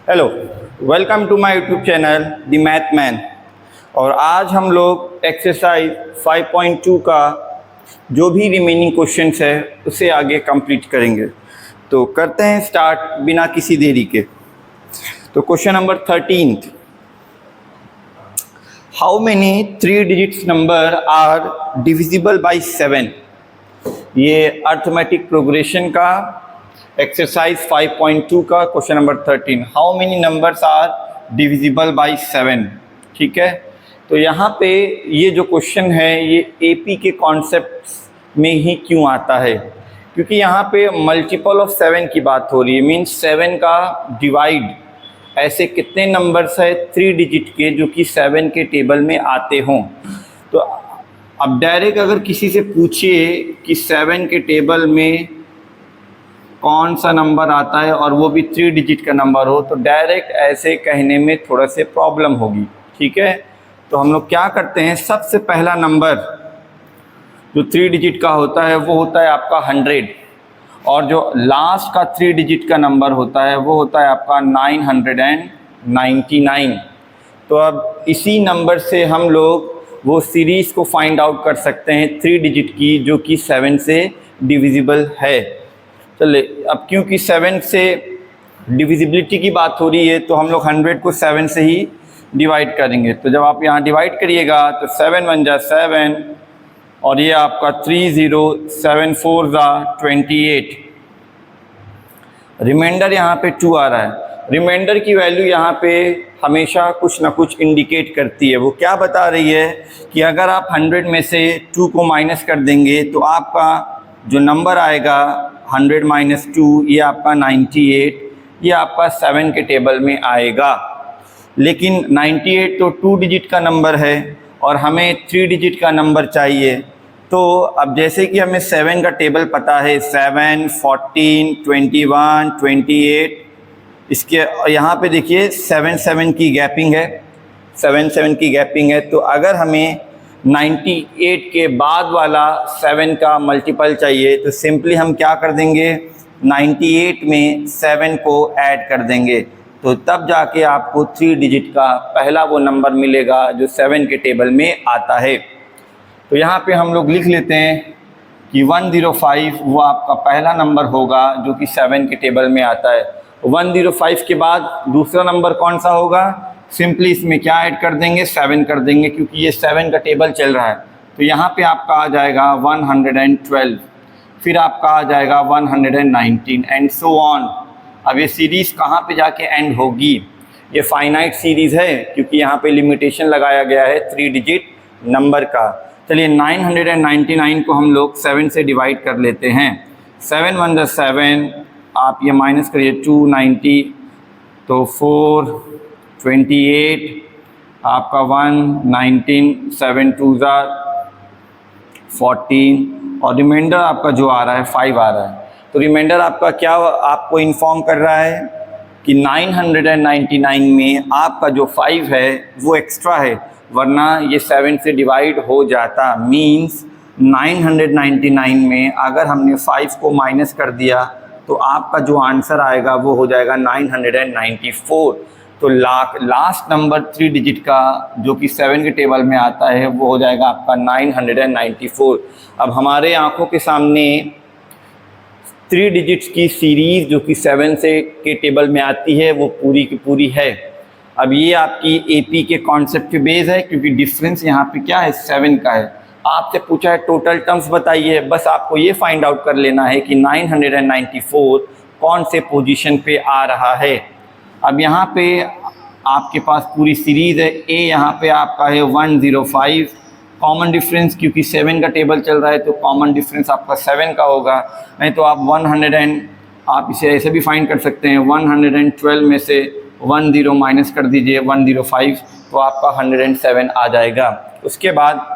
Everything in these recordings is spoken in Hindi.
Hello, welcome to my YouTube channel the math man. और आज हम लोग एक्सरसाइज 5.2 का जो भी रिमेनिंग क्वेश्चंस है उसे आगे कंप्लीट करेंगे। तो करते हैं स्टार्ट बिना किसी देरी के। तो question number 13, how many 3 digits number are divisible by 7। ये अर्थमेटिक प्रोग्रेशन का एक्सरसाइज 5.2 का question number 13, how many numbers are divisible by 7। ठीक है, तो यहाँ पे ये जो क्वेश्चन है ये एपी के कॉन्सेप्ट में ही क्यों आता है, क्योंकि यहाँ पे मल्टीपल ऑफ 7 की बात हो रही है। मीन्स 7 का डिवाइड ऐसे कितने नंबर्स है 3 डिजिट के जो कि 7 के टेबल में आते हों। तो अब डायरेक्ट अगर किसी से पूछिए कि 7 के टेबल में कौन सा नंबर आता है और वो भी 3 डिजिट का नंबर हो, तो डायरेक्ट ऐसे कहने में थोड़ा से प्रॉब्लम होगी। ठीक है, तो हम लोग क्या करते हैं, सबसे पहला नंबर जो 3 डिजिट का होता है वो होता है आपका 100, और जो लास्ट का 3 डिजिट का नंबर होता है वो होता है आपका 999। तो अब इसी नंबर से हम लोग वो सीरीज़ को फाइंड आउट कर सकते हैं 3 डिजिट की जो कि 7 से डिविजिबल है। चले, अब क्योंकि 7 से डिविजिबिलिटी की बात हो रही है तो हम लोग 100 को 7 से ही डिवाइड करेंगे। तो जब आप यहाँ डिवाइड करिएगा तो 7 1 जा 7 और ये आपका 3 0 7 4 जा 28। रिमाइंडर यहाँ पे 2 आ रहा है। रिमाइंडर की वैल्यू यहाँ पे हमेशा कुछ ना कुछ इंडिकेट करती है। वो क्या बता रही है कि अगर आप 100 में से 2 को माइनस कर देंगे तो आपका जो नंबर आएगा 100 माइनस 2, ये आपका 98, ये आपका 7 के टेबल में आएगा। लेकिन 98 तो 2 डिजिट का नंबर है और हमें 3 डिजिट का नंबर चाहिए। तो अब जैसे कि हमें 7 का टेबल पता है, 7 14 21 28, इसके यहाँ पे देखिए 7 7 की गैपिंग है, 7 7 की गैपिंग है। तो अगर हमें 98 के बाद वाला 7 का मल्टीपल चाहिए तो सिंपली हम क्या कर देंगे, 98 में 7 को ऐड कर देंगे, तो तब जाके आपको 3 डिजिट का पहला वो नंबर मिलेगा जो 7 के टेबल में आता है। तो यहाँ पे हम लोग लिख लेते हैं कि 105 वो आपका पहला नंबर होगा जो कि 7 के टेबल में आता है। 105 के बाद दूसरा नंबर कौन सा होगा, सिंपली इसमें क्या ऐड कर देंगे, 7 कर देंगे, क्योंकि ये 7 का टेबल चल रहा है। तो यहाँ पे आपका आ जाएगा 112, फिर आपका आ जाएगा 119 एंड सो ऑन। अब ये सीरीज़ कहाँ पे जाके एंड होगी, ये फाइनाइट सीरीज़ है क्योंकि यहाँ पे लिमिटेशन लगाया गया है 3 डिजिट नंबर का। चलिए 999 को हम लोग 7 से डिवाइड कर लेते हैं। 7 1 जा 7, आप ये माइनस करिए 290, तो 4 28, आपका 119 7 2 जा 14, और रिमाइंडर आपका जो आ रहा है 5 आ रहा है। तो रिमाइंडर आपका क्या आपको इन्फॉर्म कर रहा है कि 999 में आपका जो 5 है वो एक्स्ट्रा है, वरना ये 7 से डिवाइड हो जाता। मीन्स 999 में अगर हमने 5 को माइनस कर दिया तो आपका जो आंसर आएगा वो हो जाएगा 994। तो लास्ट नंबर 3 डिजिट का जो कि 7 के टेबल में आता है वो हो जाएगा आपका 994। अब हमारे आंखों के सामने 3 डिजिट्स की सीरीज़ जो कि 7 से के टेबल में आती है वो पूरी की पूरी है। अब ये आपकी एपी के कॉन्सेप्ट पे बेस है, क्योंकि डिफरेंस यहाँ पे क्या है, 7 का है। आपसे पूछा है टोटल टर्म्स बताइए, बस आपको ये फाइंड आउट कर लेना है कि 994 कौन से पोजीशन पे आ रहा है। अब यहाँ पे आपके पास पूरी सीरीज़ है। ए यहाँ पे आपका है 105, कॉमन डिफरेंस क्योंकि 7 का टेबल चल रहा है तो कॉमन डिफरेंस आपका 7 का होगा। नहीं तो आप आप इसे ऐसे भी फाइंड कर सकते हैं, 112 में से 10 माइनस कर दीजिए 105, तो आपका 107 आ जाएगा। उसके बाद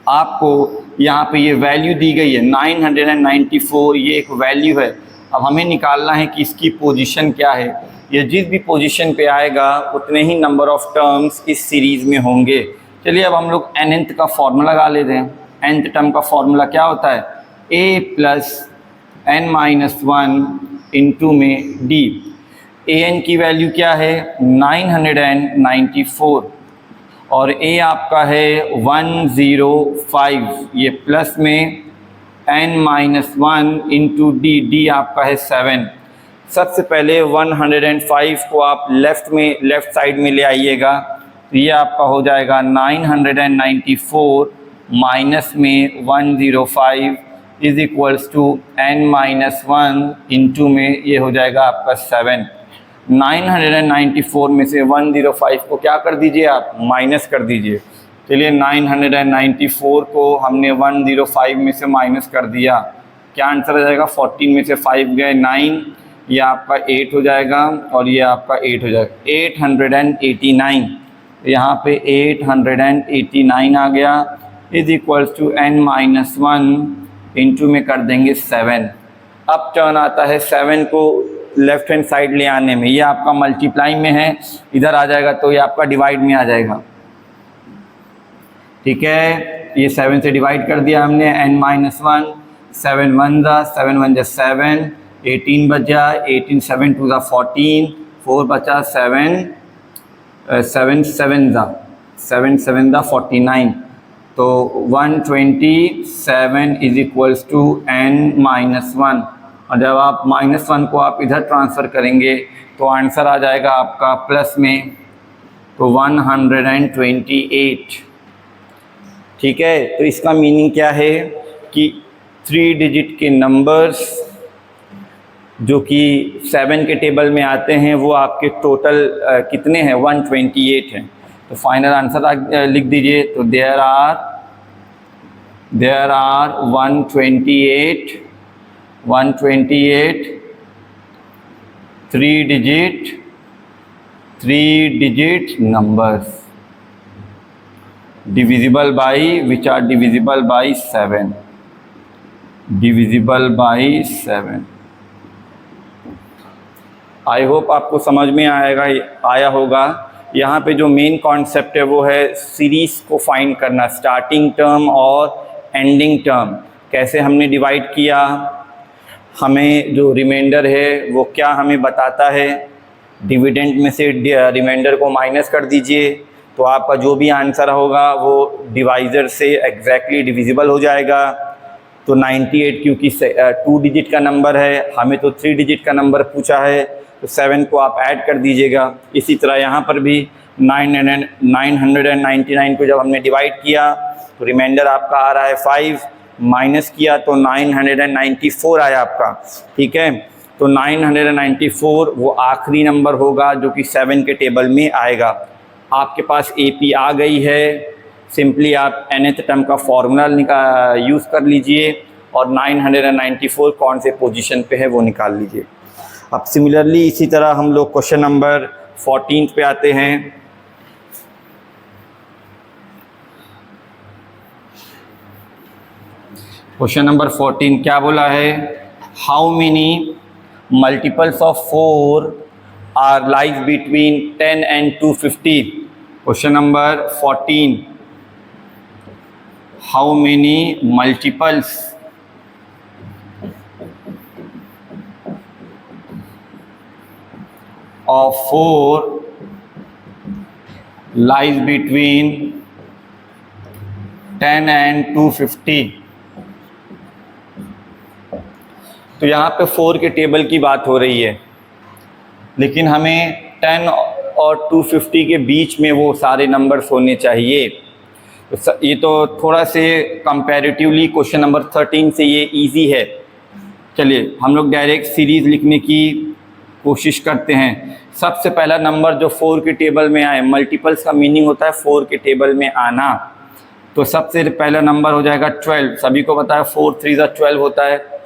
आपको यहाँ पे ये वैल्यू दी गई है 994, ये एक वैल्यू है। अब हमें निकालना है कि इसकी पोजीशन क्या है। ये जिस भी पोजीशन पे आएगा उतने ही नंबर ऑफ टर्म्स इस सीरीज़ में होंगे। चलिए अब हम लोग nth का फॉर्मूला लगा लेते हैं। nth टर्म का फॉर्मूला क्या होता है, a + n - 1 इंटू में d। an की वैल्यू क्या है 994 और a आपका है 105, ये प्लस में n-1 इंटू डी आपका है 7। सबसे पहले 105 को आप लेफ़्ट साइड में ले आइएगा, तो ये आपका हो जाएगा 994 माइनस में 105 is equals to n-1 into में ये हो जाएगा आपका 7। 994 में से 105 को क्या कर दीजिए आप माइनस कर दीजिए। चलिए 994 को हमने 105 में से माइनस कर दिया, क्या आंसर आ जाएगा 14 में से 5 गए 9, ये आपका 8 हो जाएगा और ये आपका 8 हो जाएगा 889। यहाँ पे 889 आ गया is equals to n-1 into में कर देंगे 7। अब टर्न आता है 7 को लेफ्ट हैंड साइड ले आने में, ये आपका मल्टीप्लाई में है, इधर आ जाएगा तो ये आपका डिवाइड में आ जाएगा। ठीक है, ये 7 से डिवाइड कर दिया हमने, n-1 7 1 जा 7 1 जा 7, 18 बचा, 18 7 2 जा 14, 4 बचा 7 7 7 जा 7 7 जा 49, तो 127 इज इक्वल्स टू n-1 और जब आप -1 को आप इधर ट्रांसफ़र करेंगे तो आंसर आ जाएगा आपका प्लस में, तो 128। ठीक है, तो इसका मीनिंग क्या है कि 3 डिजिट के नंबर्स जो कि 7 के टेबल में आते हैं वो आपके टोटल कितने हैं 128 हैं। तो फाइनल आंसर लिख दीजिए, तो there are 128 3 digit numbers divisible by which are divisible by 7, divisible by 7। I hope आपको समझ में आया होगा। यहाँ पे जो मेन कॉन्सेप्ट है वो है सीरीज़ को फाइंड करना, स्टार्टिंग टर्म और एंडिंग टर्म। कैसे हमने डिवाइड किया, हमें जो रिमाइंडर है वो क्या हमें बताता है, डिविडेंड में से रिमाइंडर को माइनस कर दीजिए तो आपका जो भी आंसर होगा वो डिवाइज़र से एग्जैक्टली डिविजिबल हो जाएगा। तो 98 क्योंकि 2 डिजिट का नंबर है, हमें तो 3 डिजिट का नंबर पूछा है, तो 7 को आप ऐड कर दीजिएगा। इसी तरह यहाँ पर भी 999 को जब हमने डिवाइड किया तो रिमाइंडर आपका आ रहा है 5, माइनस किया तो 994 आया आपका। ठीक है, तो 994 वो आखिरी नंबर होगा जो कि 7 के टेबल में आएगा। आपके पास AP आ गई है, सिंपली आप nth टर्म का फॉर्मूला यूज़ कर लीजिए और 994 कौन से पोजीशन पे है वो निकाल लीजिए। अब सिमिलरली इसी तरह हम लोग क्वेश्चन नंबर 14 पे आते हैं। क्वेश्चन नंबर 14 क्या बोला है, how many multiples of 4 are lies between 10 and 250। Question number 14, how many multiples of 4 lies between 10 and 250। तो यहाँ पे 4 के टेबल की बात हो रही है, लेकिन हमें 10 और 250 के बीच में वो सारे नंबर्स होने चाहिए। तो ये तो थोड़ा से कंपैरेटिवली क्वेश्चन नंबर 13 से ये इजी है। चलिए हम लोग डायरेक्ट सीरीज़ लिखने की कोशिश करते हैं। सबसे पहला नंबर जो 4 के टेबल में आए, मल्टीपल्स का मीनिंग होता है 4 के टेबल में आना, तो सबसे पहला नंबर हो जाएगा 12। सभी को पता है 4 3 जा 12 होता है।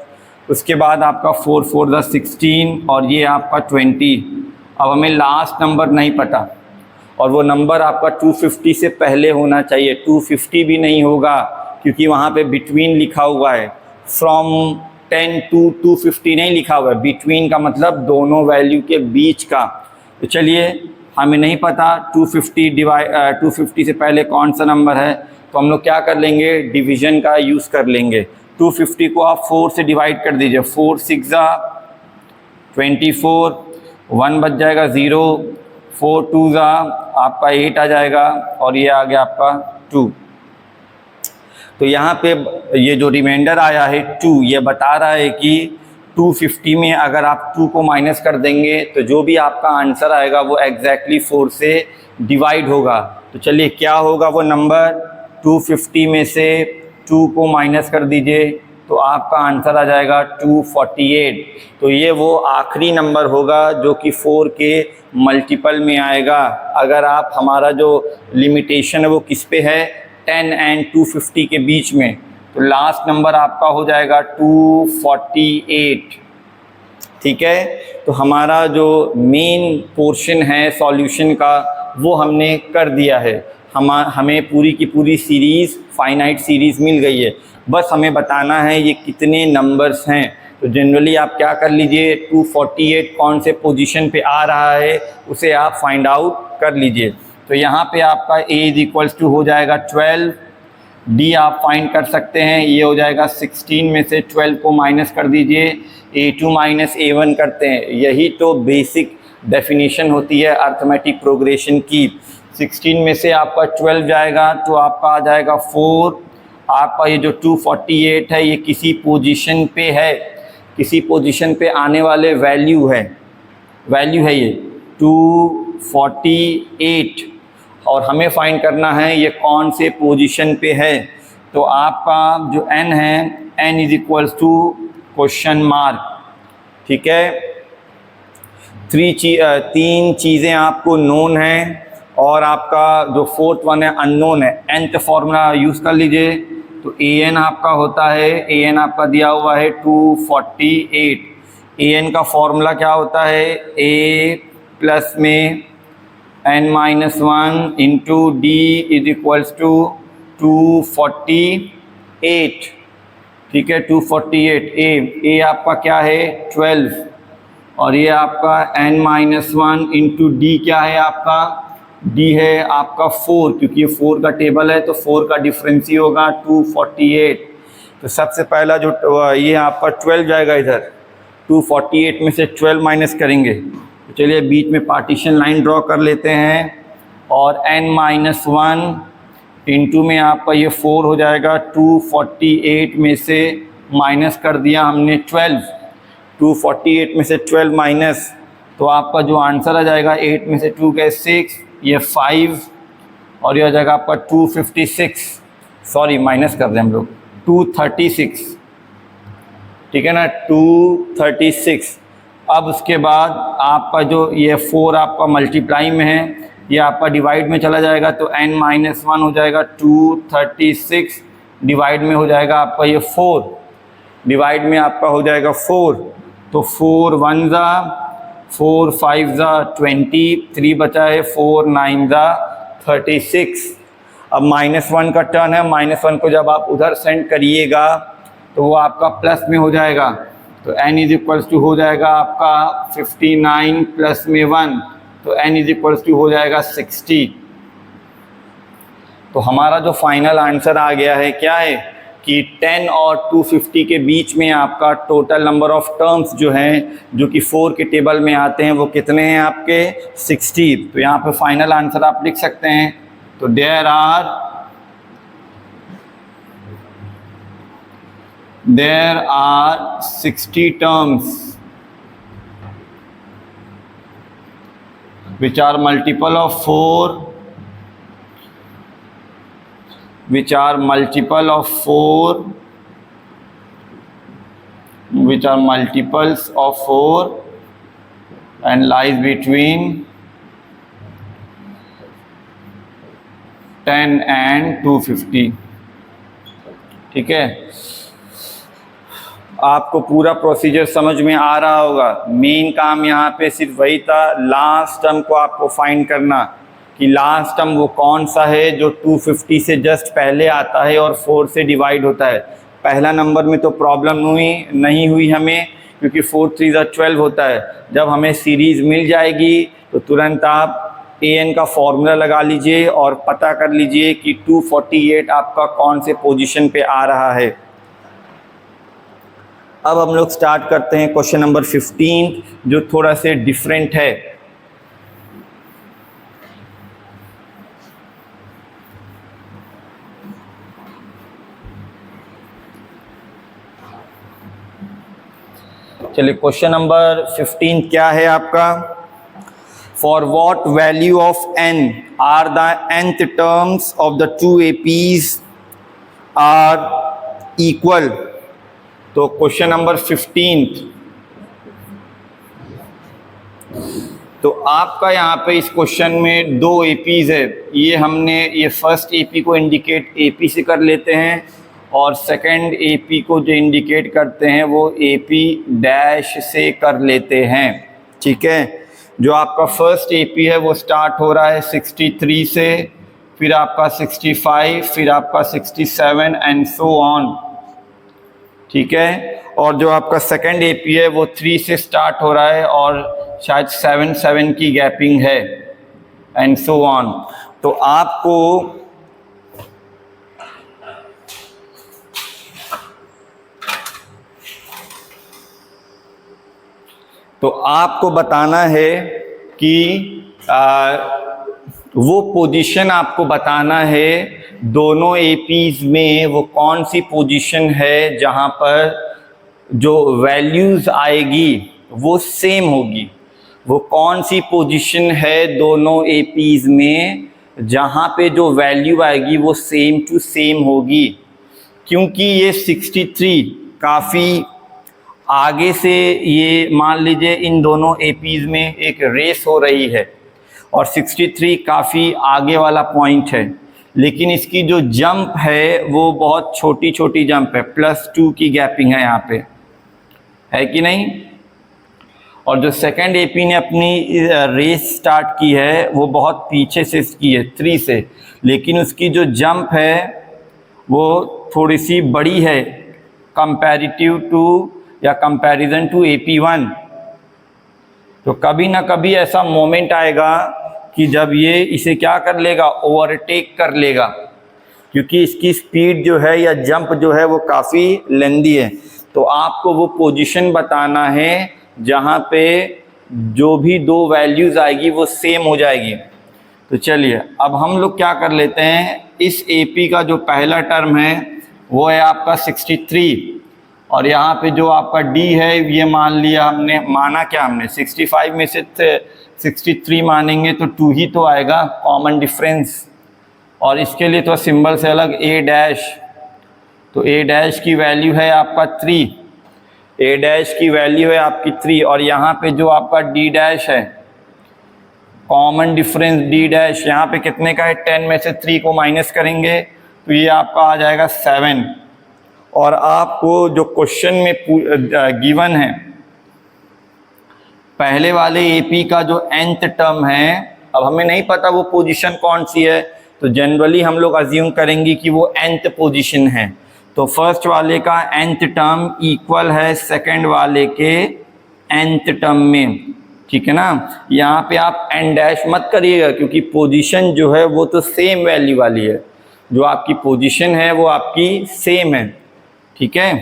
उसके बाद आपका 4 4 जा 16 और ये आपका 20। अब हमें लास्ट नंबर नहीं पता और वो नंबर आपका 250 से पहले होना चाहिए। 250 भी नहीं होगा क्योंकि वहाँ पे बिटवीन लिखा हुआ है, फ्रॉम 10 to 250 नहीं लिखा हुआ है। बिटवीन का मतलब दोनों वैल्यू के बीच का। तो चलिए हमें नहीं पता 250 से पहले कौन सा नंबर है, तो हम लोग क्या कर लेंगे, डिवीज़न का यूज़ कर लेंगे। 250 को आप 4 से डिवाइड कर दीजिए, 4 6 जा 24, 1 बच जाएगा 0, 4 2 ज़ा आपका 8 आ जाएगा और ये आ गया आपका 2। तो यहाँ पे ये जो रिमाइंडर आया है 2, ये बता रहा है कि 250 में अगर आप 2 को माइनस कर देंगे तो जो भी आपका आंसर आएगा वो एग्जैक्टली 4 से डिवाइड होगा। तो चलिए क्या होगा वो नंबर, 250 में से 2 को माइनस कर दीजिए तो आपका आंसर आ जाएगा 248। तो ये वो आखिरी नंबर होगा जो कि 4 के मल्टीपल में आएगा। अगर आप हमारा जो लिमिटेशन है वो किस पे है, 10 एंड 250 के बीच में, तो लास्ट नंबर आपका हो जाएगा 248। ठीक है, तो हमारा जो मेन पोर्शन है सॉल्यूशन का वो हमने कर दिया है। हमें पूरी की पूरी सीरीज़, फाइनाइट सीरीज़ मिल गई है। बस हमें बताना है ये कितने नंबर्स हैं। तो जनरली आप क्या कर लीजिए, 248 कौन से पोजीशन पे आ रहा है उसे आप फाइंड आउट कर लीजिए। तो यहाँ पे आपका a = हो जाएगा 12, d आप फाइंड कर सकते हैं, ये हो जाएगा 16 में से 12 को माइनस कर दीजिए, a2 - a1 करते हैं। यही तो बेसिक डेफिनेशन होती है अर्थमेटिक प्रोग्रेशन की। 16 में से आपका 12 जाएगा तो आपका आ जाएगा 4। आपका ये जो 248 है ये किसी पोजीशन पे है, किसी पोजीशन पे आने वाले वैल्यू है ये 248 और हमें फाइंड करना है ये कौन से पोजीशन पे है। तो आपका जो n है, n = ? ठीक है, 3 चीज़ें आपको नोन हैं और आपका जो 4th वन है अननोन है। nth फॉर्मूला यूज़ कर लीजिए। तो an आपका होता है, an आपका दिया हुआ है 248। an का फॉर्मूला क्या होता है, a प्लस में n-1 इंटू d = 248। ठीक है, 248 a आपका क्या है 12 और ये आपका n-1 इंटू d क्या है आपका, d है आपका 4, क्योंकि ये 4 का टेबल है तो 4 का डिफरेंस ही होगा 248। तो सबसे पहला जो ये आपका 12 जाएगा इधर, 248 में से 12 माइनस करेंगे। तो चलिए बीच में पार्टीशन लाइन ड्रॉ कर लेते हैं और n-1 इंटू में आपका ये 4 हो जाएगा। 248 में से माइनस कर दिया हमने 12, 248 में से 12 माइनस, तो आपका जो आंसर आ जाएगा 8 में से 2 गए 6, ये 5 और ये आ जाएगा आपका 256, सॉरी माइनस कर दें हम लोग 236। ठीक है ना, 236। अब उसके बाद आपका जो ये 4 आपका मल्टीप्लाई में है, ये आपका डिवाइड में चला जाएगा तो n-1 हो जाएगा 236, डिवाइड में हो जाएगा आपका ये 4, डिवाइड में आपका हो जाएगा 4। तो 4 1 ज़ा 4 5 ज़ा 20, 3 बचा है, 4 9 ज़ा 36। अब -1 का टर्न है, -1 को जब आप उधर सेंड करिएगा तो वो आपका प्लस में हो जाएगा। तो n = हो जाएगा आपका 59 प्लस में 1, तो n = हो जाएगा 60। तो हमारा जो फाइनल आंसर आ गया है क्या है कि 10 और 250 के बीच में आपका टोटल नंबर ऑफ टर्म्स जो हैं, जो कि 4 के टेबल में आते हैं, वो कितने हैं आपके 60। तो यहाँ पे फाइनल आंसर आप लिख सकते हैं। तो there are 60 terms which are multiple of 4, which are multiples of 4 and lies between 10 and 250। ठीक है, आपको पूरा प्रोसीजर समझ में आ रहा होगा। मेन काम यहाँ पे सिर्फ वही था, लास्ट टर्म को आपको फाइंड करना कि लास्ट टर्म वो कौन सा है जो 250 से जस्ट पहले आता है और 4 से डिवाइड होता है। पहला नंबर में तो प्रॉब्लम नहीं हुई हमें, क्योंकि 4 3 ज़ा 12 होता है। जब हमें सीरीज़ मिल जाएगी तो तुरंत आप an का फॉर्मूला लगा लीजिए और पता कर लीजिए कि 248 आपका कौन से पोजीशन पे आ रहा है। अब हम लोग स्टार्ट करते हैं क्वेश्चन नंबर 15, जो थोड़ा से डिफरेंट है। चलिए, क्वेश्चन नंबर 15 क्या है आपका? For what value of n are the nth terms of the two APs are equal. तो क्वेश्चन नंबर 15, तो आपका यहाँ पे इस क्वेश्चन में दो APs है। ये फर्स्ट AP को इंडिकेट AP से कर लेते हैं और सेकंड AP को जो इंडिकेट करते हैं वो AP डैश से कर लेते हैं। ठीक है, जो आपका फर्स्ट AP है वो स्टार्ट हो रहा है 63 से, फिर आपका 65, फिर आपका 67 एंड सो ऑन। ठीक है, और जो आपका सेकंड AP है वो 3 से स्टार्ट हो रहा है और शायद 7 की गैपिंग है एंड सो ऑन। तो आपको बताना है कि वो पोजीशन आपको बताना है दोनों APs में वो कौन सी पोजीशन है जहां पर जो वैल्यूज आएगी वो सेम होगी। वो कौन सी पोजीशन है दोनों APs में जहां पे जो वैल्यू आएगी वो सेम टू सेम होगी। क्योंकि ये 63 काफ़ी आगे से, ये मान लीजिए इन दोनों APs में एक रेस हो रही है और 63 काफ़ी आगे वाला पॉइंट है, लेकिन इसकी जो जंप है वो बहुत छोटी छोटी जंप है, +2 की गैपिंग है यहाँ पे, है कि नहीं। और जो सेकंड AP ने अपनी रेस स्टार्ट की है वो बहुत पीछे से की है 3 से, लेकिन उसकी जो जंप है वो थोड़ी सी बड़ी है कंपैरेटिव टू या कंपैरिजन टू AP1। तो कभी ना कभी ऐसा मोमेंट आएगा कि जब ये इसे क्या कर लेगा, ओवरटेक कर लेगा, क्योंकि इसकी स्पीड जो है या जंप जो है वो काफ़ी लेंदी है। तो आपको वो पोजीशन बताना है जहाँ पे जो भी दो वैल्यूज़ आएगी वो सेम हो जाएगी। तो चलिए अब हम लोग क्या कर लेते हैं, इस AP का जो पहला टर्म है वो है आपका 63, और यहाँ पे जो आपका D है ये मान लिया हमने, माना क्या हमने 65 में से 63 मानेंगे तो 2 ही तो आएगा कॉमन डिफरेंस, और इसके लिए तो सिंबल से अलग A डैश। तो A डैश की वैल्यू है आपका 3, A डैश की वैल्यू है आपकी 3, और यहाँ पे जो आपका D डैश है कॉमन डिफरेंस D डैश, यहाँ पे कितने का है, 10 में से 3 को माइनस करेंगे तो ये आपका आ जाएगा 7। और आपको जो क्वेश्चन में गिवन है पहले वाले AP का जो nth टर्म है, अब हमें नहीं पता वो पोजीशन कौन सी है, तो जनरली हम लोग अज्यूम करेंगे कि वो nth पोजीशन है। तो फर्स्ट वाले का nth टर्म इक्वल है सेकंड वाले के nth टर्म में। ठीक है ना, यहाँ पे आप n डैश मत करिएगा क्योंकि पोजीशन जो है वो तो सेम वैल्यू वाली है, जो आपकी पोजीशन है वो आपकी सेम है। ठीक है,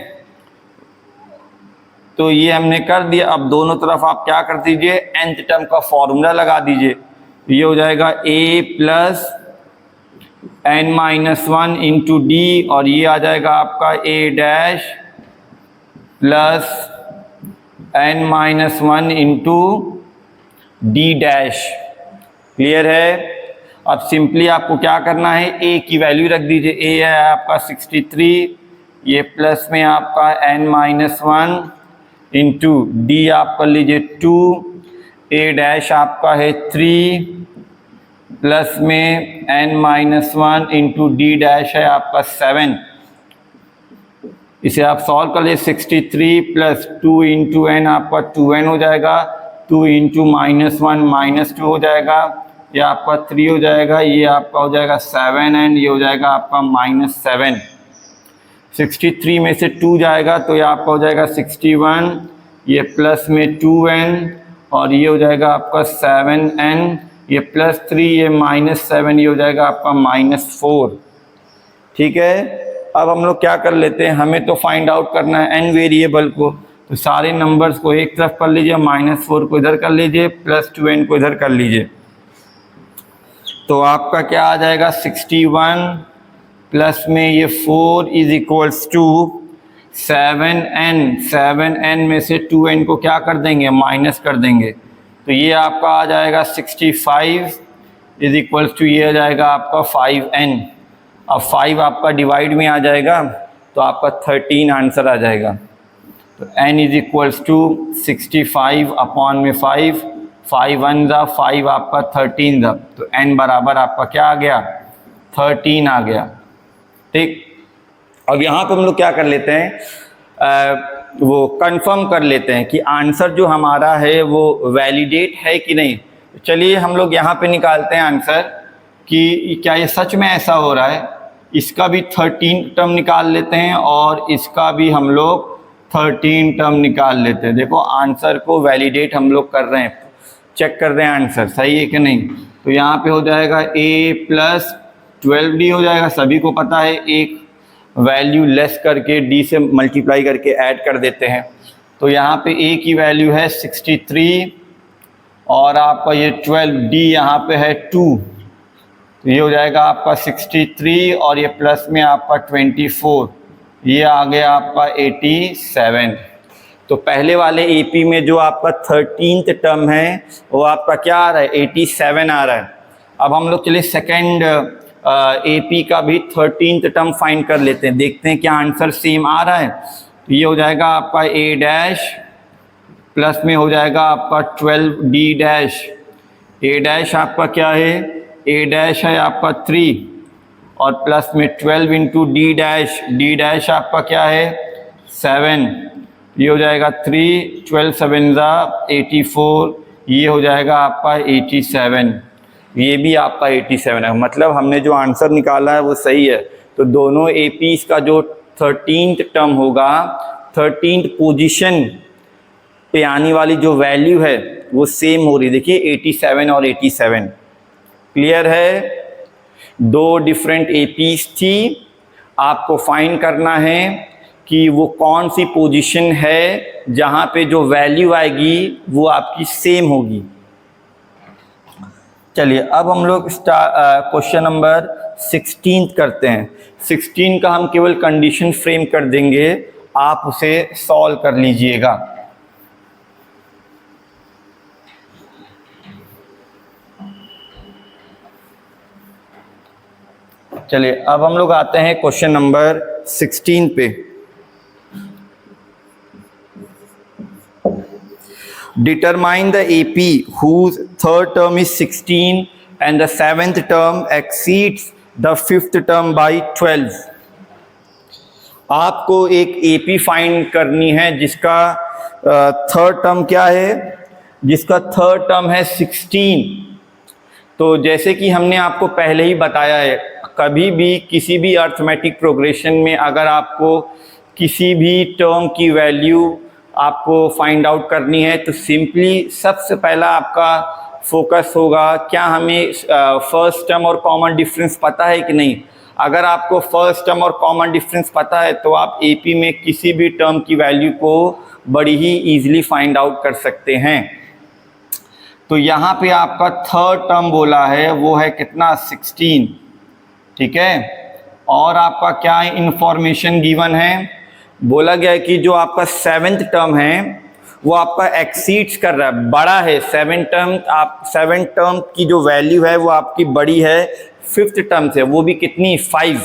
तो ये हमने कर दिया। अब दोनों तरफ आप क्या कर दीजिए, nth टर्म का फॉर्मूला लगा दीजिए। ये हो जाएगा A plus n-1 into D, और ये आ जाएगा आपका A dash plus n-1 into D dash. Clear है? अब सिंपली आपको क्या करना है, A की वैल्यू रख दीजिए। A है आपका 63, ये प्लस में आपका n-1 इंटू D आप कर लीजिए 2, A डैश आपका है 3 प्लस में n-1 इंटू D डैश है आपका 7। इसे आप सॉल्व कर लीजिए, 63 प्लस 2 इंटू n आपका 2n हो जाएगा, 2 इंटू -1 -2 हो जाएगा, ये आपका 3 हो जाएगा, ये आपका हो जाएगा 7n, ये हो जाएगा आपका -7। 63 में से 2 जाएगा तो ये आपका हो जाएगा 61, ये प्लस में 2n, और ये हो जाएगा आपका 7n, ये +3, ये -7, ये हो जाएगा आपका -4। ठीक है, अब हम लोग क्या कर लेते हैं, हमें तो फाइंड आउट करना है n वेरिएबल को, तो सारे नंबर्स को एक तरफ कर लीजिए, -4 को इधर कर लीजिए, +2n को इधर कर लीजिए। तो आपका क्या आ जाएगा, 61 प्लस में ये 4 is equals to 7n। 7n में से 2n को क्या कर देंगे, माइनस कर देंगे। तो ये आपका आ जाएगा 65 इज इक्वल्स टू, ये आ जाएगा आपका 5n। अब 5 आपका डिवाइड में आ जाएगा तो आपका 13 आंसर आ जाएगा। तो n is equals to 65 upon में 5, 5 1 ज़ा 5 आपका 13 ज़ा, तो n बराबर आपका क्या आ गया, 13 आ गया। ठीक, अब यहाँ पर हम लोग क्या कर लेते हैं, वो कंफर्म कर लेते हैं कि आंसर जो हमारा है वो वैलिडेट है कि नहीं। चलिए हम लोग यहाँ पे निकालते हैं आंसर कि क्या ये सच में ऐसा हो रहा है। इसका भी 13 टर्म निकाल लेते हैं और इसका भी हम लोग 13 टर्म निकाल लेते हैं। देखो आंसर को वैलिडेट हम लोग कर रहे हैं, चेक कर रहे हैं आंसर सही है कि नहीं। तो यहाँ पे हो जाएगा a प्लस 12d हो जाएगा, सभी को पता है, एक वैल्यू लेस करके d से मल्टीप्लाई करके ऐड कर देते हैं। तो यहाँ पे a की वैल्यू है 63 और आपका ये 12d यहाँ पे है 2, तो ये हो जाएगा आपका 63 और ये प्लस में आपका 24, ये आ गया आपका 87। तो पहले वाले AP में जो आपका 13th टर्म है वो आपका क्या आ रहा है, 87 आ रहा है। अब हम लोग चलिए सेकेंड AP का भी 13th टर्म फाइंड कर लेते हैं, देखते हैं क्या आंसर सेम आ रहा है। तो ये हो जाएगा आपका a डैश प्लस में हो जाएगा आपका 12d डैश। a डैश आपका क्या है, a डैश है आपका 3 और प्लस में 12 into d dash, d dash आपका क्या है 7, ये हो जाएगा 3, 12 7 ज़ा 84, ये हो जाएगा आपका 87, ये भी आपका 87 है। मतलब हमने जो आंसर निकाला है वो सही है। तो दोनों APs का जो 13th टर्म होगा, 13th पोजीशन पे आने वाली जो वैल्यू है वो सेम हो रही है। देखिए 87 और 87 क्लियर है। दो डिफरेंट APs थी, आपको फाइंड करना है कि वो कौन सी पोजीशन है जहाँ पे जो वैल्यू आएगी वो आपकी सेम होगी। चलिए अब हम लोग क्वेश्चन नंबर 16 करते हैं। 16 का हम केवल कंडीशन फ्रेम कर देंगे, आप उसे सॉल्व कर लीजिएगा। चलिए अब हम लोग आते हैं क्वेश्चन नंबर 16 पे। Determine the AP whose third term is 16 and the seventh term exceeds the fifth term by 12। आपको एक AP फाइंड करनी है जिसका थर्ड टर्म क्या है, जिसका थर्ड टर्म है 16। तो जैसे कि हमने आपको पहले ही बताया है, कभी भी किसी भी अर्थमेटिक प्रोग्रेशन में अगर आपको किसी भी टर्म की वैल्यू आपको फाइंड आउट करनी है तो सिंपली सबसे पहला आपका फोकस होगा क्या हमें फर्स्ट टर्म और कॉमन डिफरेंस पता है कि नहीं। अगर आपको फर्स्ट टर्म और कॉमन डिफरेंस पता है तो आप AP में किसी भी टर्म की वैल्यू को बड़ी ही ईजिली फाइंड आउट कर सकते हैं। तो यहाँ पे आपका थर्ड टर्म बोला है वो है कितना 16, ठीक है। और आपका क्या इंफॉर्मेशन गिवन है, बोला गया है कि जो आपका सेवेंथ टर्म है वो आपका एक्सीड्स कर रहा है, बड़ा है। सेवेंथ टर्म की जो वैल्यू है वो आपकी बड़ी है फिफ्थ टर्म से, वो भी कितनी 5।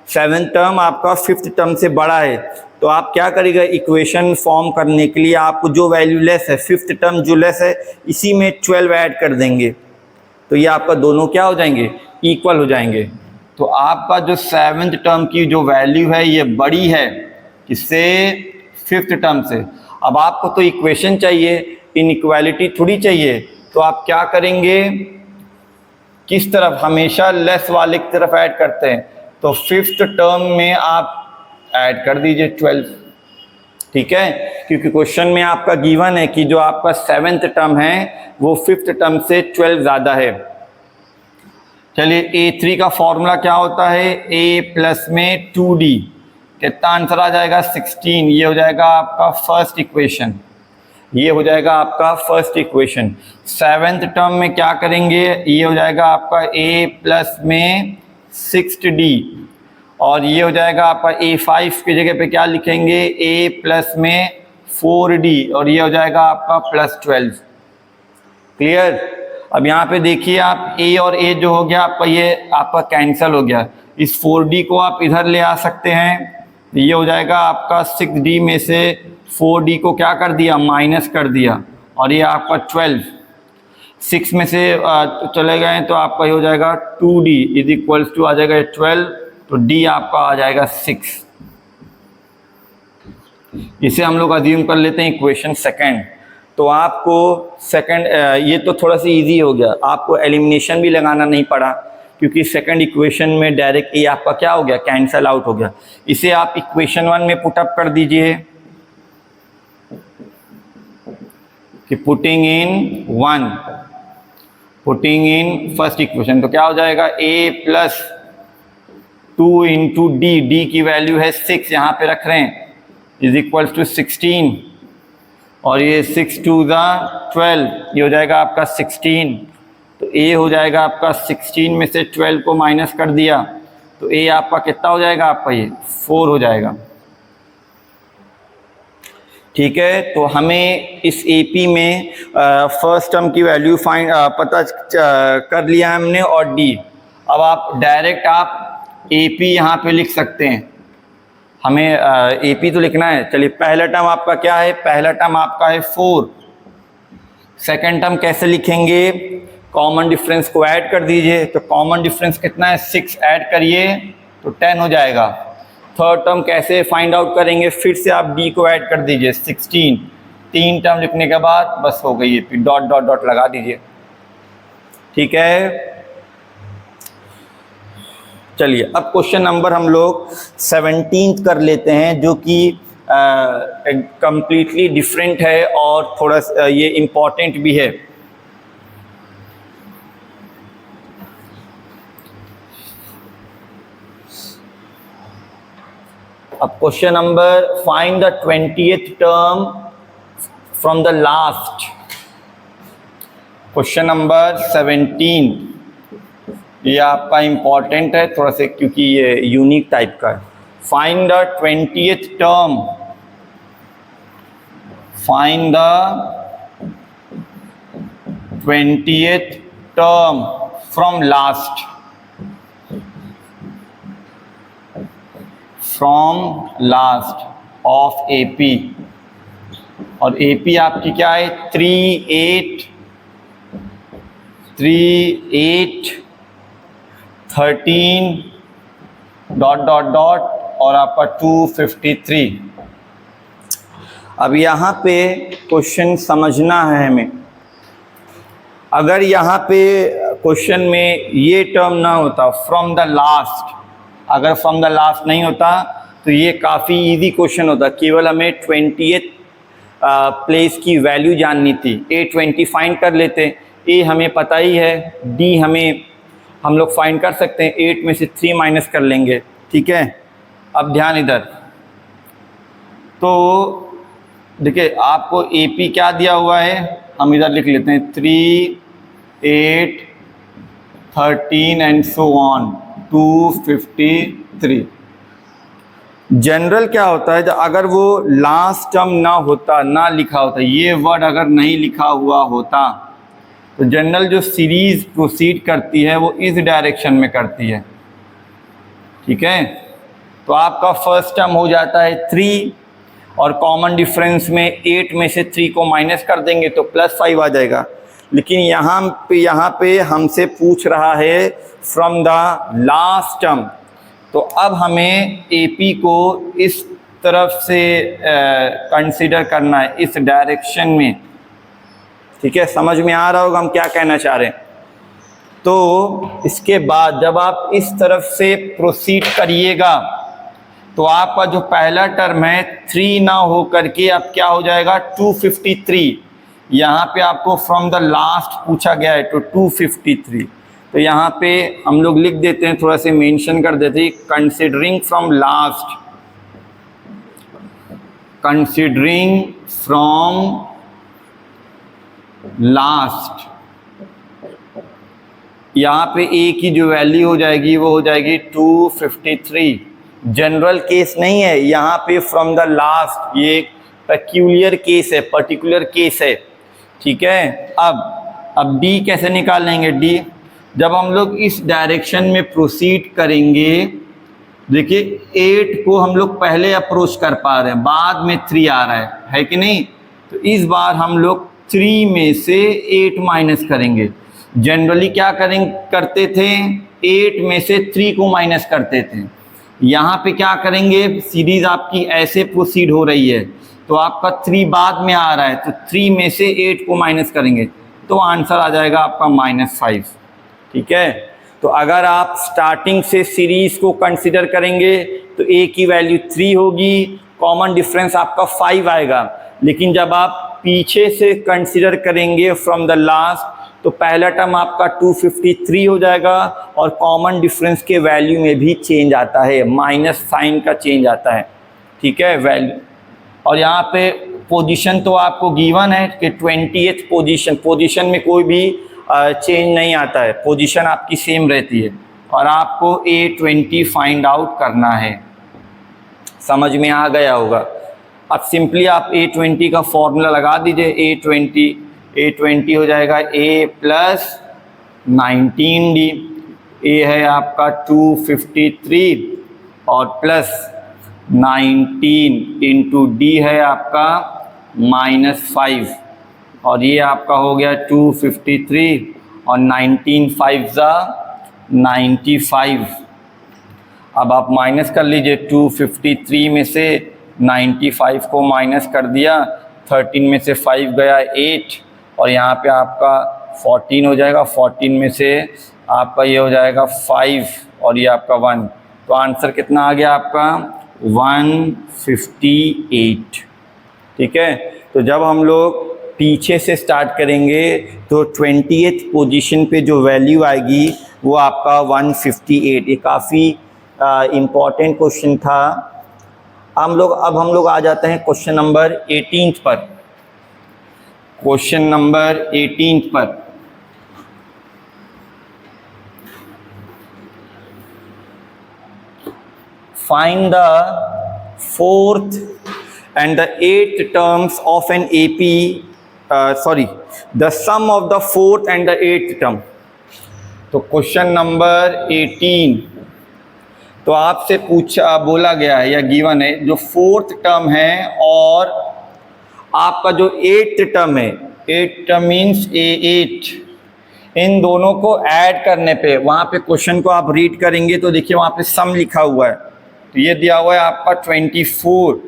सेवेंथ टर्म आपका फिफ्थ टर्म से बड़ा है। तो आप क्या करेगा, इक्वेशन फॉर्म करने के लिए आपको जो वैल्यू लेस है, फिफ्थ टर्म जो लेस है, इसी में 12 ऐड कर देंगे तो ये आपका दोनों क्या हो जाएंगे, इक्वल हो जाएंगे। तो आपका जो सेवेंथ टर्म की जो वैल्यू है ये बड़ी है किससे, फिफ्थ टर्म से। अब आपको तो इक्वेशन चाहिए, इनइक्वालिटी थोड़ी चाहिए। तो आप क्या करेंगे, किस तरफ, हमेशा लेस वाले की तरफ ऐड करते हैं। तो फिफ्थ टर्म में आप ऐड कर दीजिए 12, ठीक है, क्योंकि क्वेश्चन में आपका गिवन है कि जो आपका सेवेंथ टर्म है वो फिफ्थ टर्म से 12 ज़्यादा है। चलिए A3 का फॉर्मूला क्या होता है, A प्लस में 2D, कितना आंसर आ जाएगा 16। ये हो जाएगा आपका फर्स्ट इक्वेशन, ये हो जाएगा आपका फर्स्ट इक्वेशन। सेवेंथ टर्म में क्या करेंगे, ये हो जाएगा आपका a प्लस में 6d, और ये हो जाएगा आपका a5 की जगह पे क्या लिखेंगे a प्लस में 4d, और ये हो जाएगा आपका प्लस 12। क्लियर। अब यहाँ पे देखिए आप a और a जो हो गया आपका, ये आपका कैंसिल हो गया। इस 4d को आप इधर ले आ सकते हैं, ये हो जाएगा आपका 6d में से 4d को क्या कर दिया, माइनस कर दिया, और ये आपका 12। 6 में से चले गए तो आपका ये हो जाएगा 2d इज इक्वल्स टू आ जाएगा 12, तो d आपका आ जाएगा 6। इसे हम लोग अज्यूम कर लेते हैं इक्वेशन सेकंड। तो आपको सेकंड, ये तो थोड़ा सा इजी हो गया, आपको एलिमिनेशन भी लगाना नहीं पड़ा, क्योंकि सेकंड इक्वेशन में डायरेक्ट ये आपका क्या हो गया, कैंसल आउट हो गया। इसे आप इक्वेशन 1 में पुटअप कर दीजिए कि पुटिंग इन फर्स्ट इक्वेशन, तो क्या हो जाएगा a प्लस 2 इंटू डी की वैल्यू है 6, यहाँ पे रख रहे हैं, इज इक्वल्स टू 16, और ये 6 टू द 12, ये हो जाएगा आपका 16। तो a हो जाएगा आपका 16 में से 12 को माइनस कर दिया, तो a आपका कितना हो जाएगा, आपका ये 4 हो जाएगा। ठीक है, तो हमें इस AP में फर्स्ट टर्म की वैल्यू फाइंड पता कर लिया हमने, और D। अब आप डायरेक्ट आप AP यहाँ पे लिख सकते हैं, हमें AP तो लिखना है। चलिए, पहला टर्म आपका क्या है, पहला टर्म आपका है 4। सेकंड टर्म कैसे लिखेंगे, कॉमन डिफरेंस को ऐड कर दीजिए, तो कॉमन डिफरेंस कितना है, 6 ऐड करिए तो 10 हो जाएगा। थर्ड टर्म कैसे फाइंड आउट करेंगे, फिर से आप d को ऐड कर दीजिए 16। 3 टर्म लिखने के बाद बस हो गई, फिर डॉट डॉट डॉट लगा दीजिए। ठीक है, चलिए अब क्वेश्चन नंबर हम लोग 17 कर लेते हैं, जो कि कंप्लीटली डिफरेंट है और थोड़ा ये इम्पॉर्टेंट भी है। अब question number, find the 20th term from the last. Question number 17, ये आपका इम्पॉर्टेंट है थोड़ा सा, क्योंकि ये यूनिक टाइप का है। Find the 20th term, find the 20th term from last, from last of AP। और AP आपकी क्या है, 3 8 13 डॉट डॉट डॉट और आपका 253। अब यहाँ पे क्वेश्चन समझना है हमें। अगर यहाँ पे क्वेश्चन में ये टर्म ना होता, फ्रॉम द लास्ट, अगर फ्रॉम द लास्ट नहीं होता तो ये काफ़ी इजी क्वेश्चन होता। केवल हमें 20th प्लेस की वैल्यू जाननी थी। A20 फाइंड कर लेते, A हमें पता ही है, D हम लोग फाइंड कर सकते हैं, 8 में से 3 माइनस कर लेंगे। ठीक है, अब ध्यान इधर, तो देखिए आपको AP क्या दिया हुआ है, हम इधर लिख लेते हैं 3 8 13 एंड सो ऑन 253। जनरल क्या होता है, जब अगर वो लास्ट टर्म ना होता, ना लिखा होता, ये वर्ड अगर नहीं लिखा हुआ होता, तो जनरल जो सीरीज प्रोसीड करती है वो इस डायरेक्शन में करती है। ठीक है, तो आपका फर्स्ट टर्म हो जाता है 3, और कॉमन डिफरेंस में 8 में से 3 को माइनस कर देंगे तो +5 आ जाएगा। लेकिन यहाँ पे हमसे पूछ रहा है फ्रॉम द लास्ट टर्म, तो अब हमें AP को इस तरफ से कंसीडर करना है, इस डायरेक्शन में। ठीक है, समझ में आ रहा होगा हम क्या कहना चाह रहे हैं। तो इसके बाद जब आप इस तरफ से प्रोसीड करिएगा तो आपका जो पहला टर्म है 3 ना हो करके अब क्या हो जाएगा 253। यहाँ पे आपको फ्रॉम द लास्ट पूछा गया है तो 253, तो यहाँ पे हम लोग लिख देते हैं, थोड़ा से मेंशन कर देते हैं, considering from last considering from last, यहाँ पे ए की जो वैल्यू हो जाएगी वो हो जाएगी 253। जनरल केस नहीं है यहाँ पे, फ्रॉम द लास्ट, ये एक पेक्यूलियर केस है, पर्टिकुलर केस है, ठीक है। अब डी कैसे निकाल लेंगे? डी जब हम लोग इस डायरेक्शन में प्रोसीड करेंगे, देखिए 8 को हम लोग पहले अप्रोच कर पा रहे हैं, बाद में 3 आ रहा है कि नहीं? तो इस बार हम लोग 3 में से 8 माइनस करेंगे। जनरली क्या करते थे? 8 में से 3 को माइनस करते थे। यहाँ पे क्या करेंगे? सीरीज आपकी ऐसे प्रोसीड हो रही है तो आपका 3 बाद में आ रहा है, तो 3 में से 8 को माइनस करेंगे तो आंसर आ जाएगा आपका -5, ठीक है। तो अगर आप स्टार्टिंग से सीरीज को कंसिडर करेंगे तो ए की वैल्यू 3 होगी, कॉमन डिफरेंस आपका 5 आएगा। लेकिन जब आप पीछे से कंसिडर करेंगे फ्रॉम द लास्ट, तो पहला टर्म आपका 253 हो जाएगा और कॉमन डिफरेंस के वैल्यू में भी चेंज आता है, माइनस साइन का चेंज आता है, ठीक है, वैल्यू। और यहाँ पे पोजीशन तो आपको गिवन है कि 20th पोजीशन में कोई भी चेंज नहीं आता है, पोजीशन आपकी सेम रहती है और आपको A20 फाइंड आउट करना है। समझ में आ गया होगा। अब सिंपली आप A20 का फॉर्मूला लगा दीजिए। A20 हो जाएगा A प्लस 19D। A है आपका 253 और प्लस 19 इंटू D है आपका -5 और ये आपका हो गया 253 और 19 5 ज़ा 95। अब आप माइनस कर लीजिए, 253 में से 95 को माइनस कर दिया, 13 में से 5 गया 8 और यहाँ पे आपका 14 हो जाएगा, 14 में से आपका ये हो जाएगा 5 और ये आपका 1। तो आंसर कितना आ गया आपका? 158, ठीक है। तो जब हम लोग पीछे से स्टार्ट करेंगे तो 20th पोजीशन पे जो वैल्यू आएगी वो आपका 158। ये काफ़ी इम्पॉर्टेंट क्वेश्चन था। अब हम लोग आ जाते हैं क्वेश्चन नंबर 18 पर। क्वेश्चन नंबर 18 पर find the 4th and the 8th terms of an AP, the sum of the 4th and the 8th term। तो क्वेश्चन नंबर 18, तो आपसे बोला गया है या गिवन है जो 4th टर्म है और आपका जो 8th टर्म है, 8th टर्म मीन्स A8, इन दोनों को ऐड करने पे, वहाँ पे क्वेश्चन को आप रीड करेंगे तो देखिए वहाँ पे सम लिखा हुआ है, तो ये दिया हुआ है आपका 24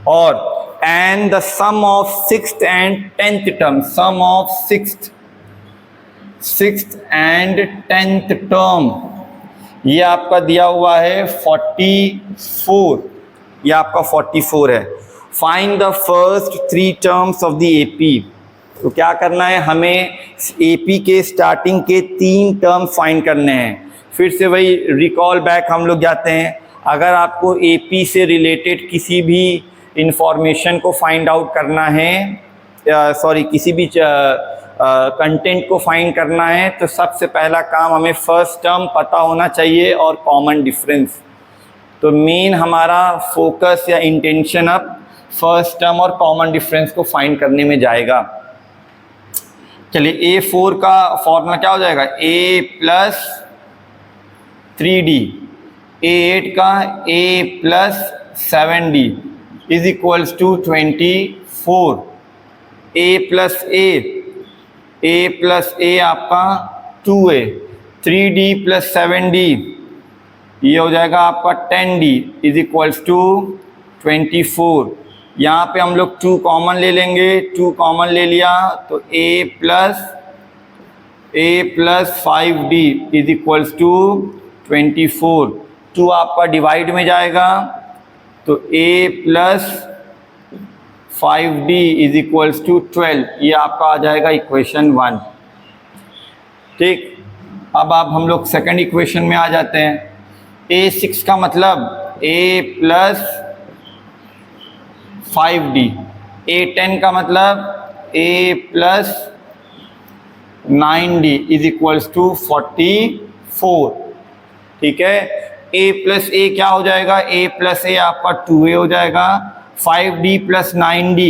और and the sum of 6th and 10th term, sum of 6th and 10th term, ये आपका दिया हुआ है 44, ये आपका 44 है। Find the first 3 terms of the AP। तो क्या करना है हमें? AP के स्टार्टिंग के 3 टर्म फाइंड करने हैं। फिर से वही रिकॉल बैक हम लोग जाते हैं। अगर आपको AP से रिलेटेड किसी भी इंफॉर्मेशन को फाइंड आउट करना है, किसी भी कंटेंट को फाइंड करना है, तो सबसे पहला काम हमें फर्स्ट टर्म पता होना चाहिए और कॉमन डिफरेंस। तो मेन हमारा फोकस या इंटेंशन अब फर्स्ट टर्म और कॉमन डिफरेंस को फाइंड करने में जाएगा। चलिए A4 का फॉर्मूला क्या हो जाएगा? A प्लस 3D, A8 का A plus 7D is equals to 24। A plus A आपका 2A, 3D प्लस 7D ये हो जाएगा आपका 10D इज इक्वल्स टू 24। यहाँ पे हम लोग 2 कॉमन ले लेंगे, 2 कॉमन ले लिया तो A plus 5D is equals to 24। 2 आपका डिवाइड में जाएगा तो A plus 5D is equals to 12, ये आपका आ जाएगा इक्वेशन 1, ठीक। अब हम लोग सेकंड इक्वेशन में आ जाते हैं। A6 का मतलब A प्लस 5D। A10 का मतलब A plus 9D is equals to 44। ठीक है, A प्लस ए क्या हो जाएगा, A प्लस ए आपका 2A हो जाएगा, 5D प्लस 9D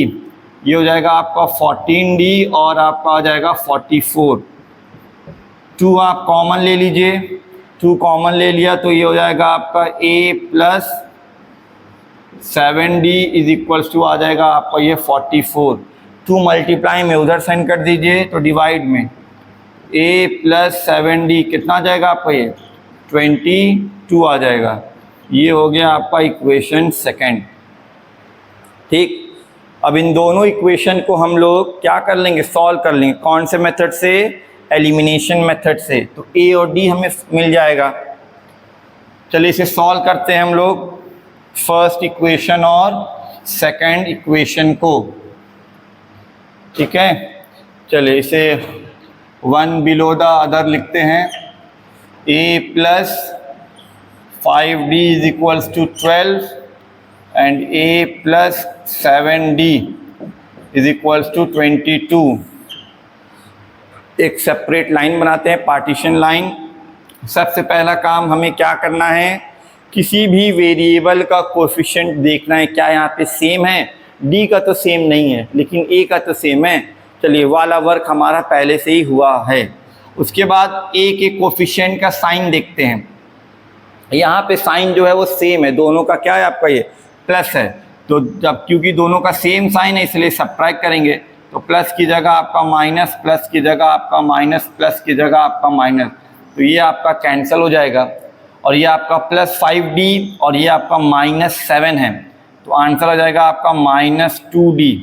ये हो जाएगा आपका 14D और आपका आ जाएगा 44। 2 आप कॉमन ले लीजिए, 2 कॉमन ले लिया तो ये हो जाएगा आपका A plus 7D is equals to आ जाएगा आपका ये 44। 2 मल्टीप्लाई में उधर साइन कर दीजिए तो डिवाइड में A प्लस 7D कितना आ जाएगा आपका ये 22 आ जाएगा। ये हो गया आपका इक्वेशन सेकंड। ठीक, अब इन दोनों इक्वेशन को हम लोग क्या कर लेंगे, सॉल्व कर लेंगे। कौन से मेथड से, एलिमिनेशन मेथड से। तो A और D हमें मिल जाएगा। चलिए इसे सॉल्व करते हैं हम लोग, फर्स्ट इक्वेशन और सेकंड इक्वेशन को। ठीक है, चलिए इसे वन बिलो द अदर लिखते हैं। A plus 5D is equals to 12 and A plus 7D is equals to 22। एक सेपरेट लाइन बनाते हैं, पार्टीशन लाइन। सबसे पहला काम हमें क्या करना है, किसी भी वेरिएबल का कोएफिशिएंट देखना है, क्या यहाँ पे सेम है। D का तो सेम नहीं है लेकिन A का तो सेम है। चलिए वाला वर्क हमारा पहले से ही हुआ है। उसके बाद A के कोएफिशिएंट का साइन देखते हैं। यहाँ पे साइन जो है वो सेम है, दोनों का क्या है आपका ये प्लस है। तो जब क्योंकि दोनों का सेम साइन है इसलिए सब्ट्रैक्ट करेंगे, तो प्लस की जगह आपका माइनस, प्लस की जगह आपका माइनस, प्लस की जगह आपका माइनस, तो ये आपका कैंसिल हो जाएगा। और ये आपका प्लस 5D और ये आपका माइनस 7 है, तो आंसर आ जाएगा आपका माइनस 2D।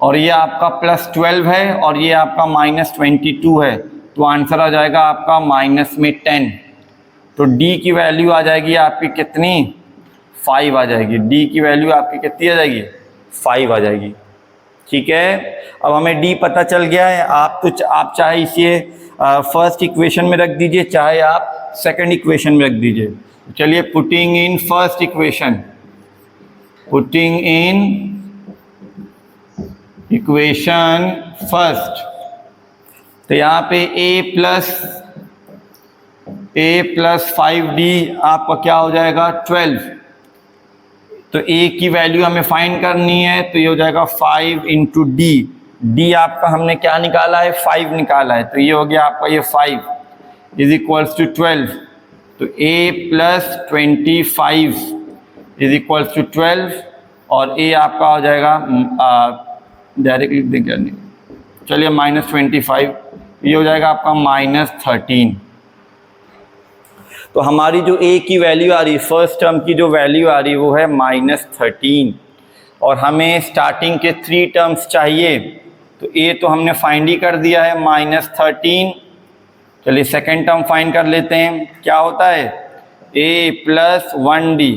और ये आपका प्लस 12 है और ये आपका माइनस 22 है, तो आंसर आ जाएगा आपका माइनस में 10। तो D की वैल्यू आ जाएगी आपकी कितनी, 5 आ जाएगी। D की वैल्यू आपकी कितनी आ जाएगी, 5 आ जाएगी। ठीक है, अब हमें D पता चल गया है। आप चाहे इसे फर्स्ट इक्वेशन में रख दीजिए, चाहे आप सेकंड इक्वेशन में रख दीजिए। चलिए putting in first equation, putting in equation first, तो यहाँ पे A प्लस 5D आपका क्या हो जाएगा 12। तो A की वैल्यू हमें फाइंड करनी है, तो ये हो जाएगा 5 इंटू D। D आपका हमने क्या निकाला है, 5 निकाला है, तो ये हो गया आपका ये 5 इज इक्वल्स टू 12। तो A plus 25 is equals to 12 और A आपका हो जाएगा डायरेक्ट लिख देंगे नहीं, चलिए माइनस 25, ये हो जाएगा आपका माइनस 13। तो हमारी जो A की वैल्यू आ रही है, फर्स्ट टर्म की जो वैल्यू आ रही है वो है माइनस 13 और हमें स्टार्टिंग के 3 टर्म्स चाहिए। तो A तो हमने फाइंड ही कर दिया है माइनस 13। चलिए सेकेंड टर्म फाइंड कर लेते हैं, क्या होता है A प्लस 1D।